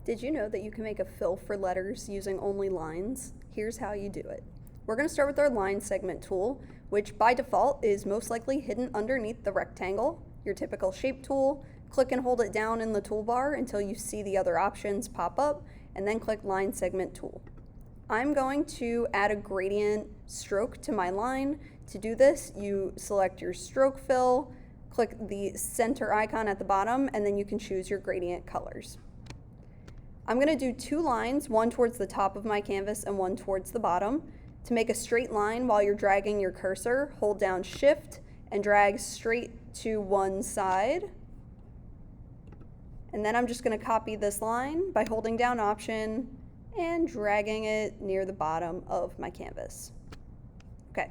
Did you know that you can make a fill for letters using only lines? Here's how you do it. We're going to start with our line segment tool, which by default is most likely hidden underneath the rectangle, your typical shape tool. Click and hold it down in the toolbar until you see the other options pop up, and then click line segment tool. I'm going to add a gradient stroke to my line. To do this, you select your stroke fill, click the center icon at the bottom, and then you can choose your gradient colors. I'm going to do two lines, one towards the top of my canvas and one towards the bottom. To make a straight line while you're dragging your cursor, hold down Shift and drag straight to one side. And then I'm just going to copy this line by holding down Option and dragging it near the bottom of my canvas. Okay,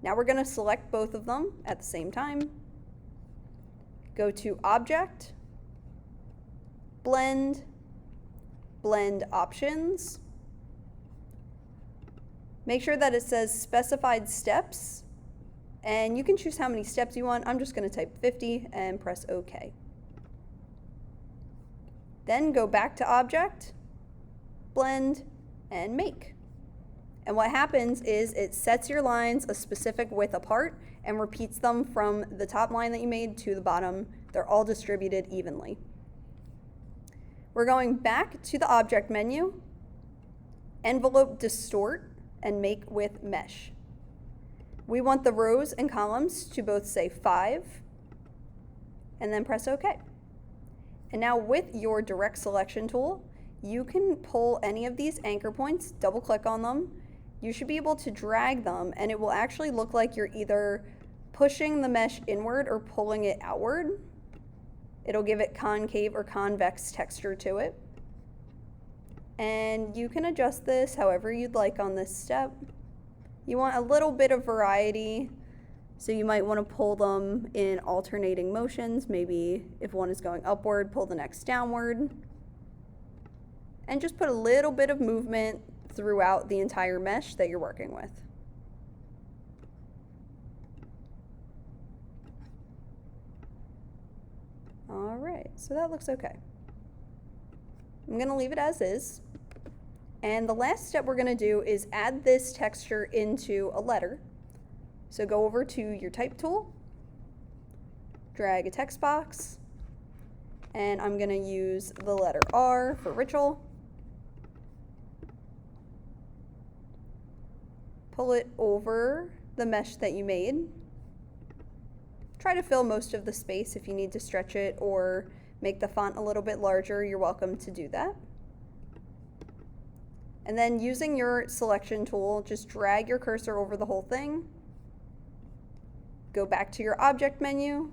now we're going to select both of them at the same time. Go to Object, Blend, Blend Options. Make sure that it says Specified Steps, and you can choose how many steps you want. I'm just going to type 50 and press OK. Then go back to Object, Blend, and Make. And what happens is it sets your lines a specific width apart and repeats them from the top line that you made to the bottom. They're all distributed evenly. We're going back to the Object menu, Envelope Distort, and Make with Mesh. We want the rows and columns to both say 5, and then press OK. And now with your Direct Selection tool, you can pull any of these anchor points, double click on them. You should be able to drag them, and it will actually look like you're either pushing the mesh inward or pulling it outward. It'll give it concave or convex texture to it. And you can adjust this however you'd like on this step. You want a little bit of variety, so you might want to pull them in alternating motions. Maybe if one is going upward, pull the next downward. And just put a little bit of movement throughout the entire mesh that you're working with. All right, so that looks okay. I'm going to leave it as is. And the last step we're going to do is add this texture into a letter. So go over to your Type tool, drag a text box, and I'm going to use the letter R for Ritual. Pull it over the mesh that you made. Try to fill most of the space. If you need to stretch it or make the font a little bit larger, you're welcome to do that. And then using your selection tool, just drag your cursor over the whole thing. Go back to your Object menu,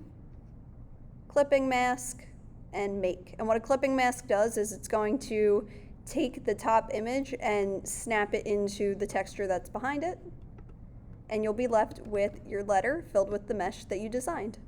Clipping Mask, and Make. And what a clipping mask does is it's going to take the top image and snap it into the texture that's behind it. And you'll be left with your letter filled with the mesh that you designed.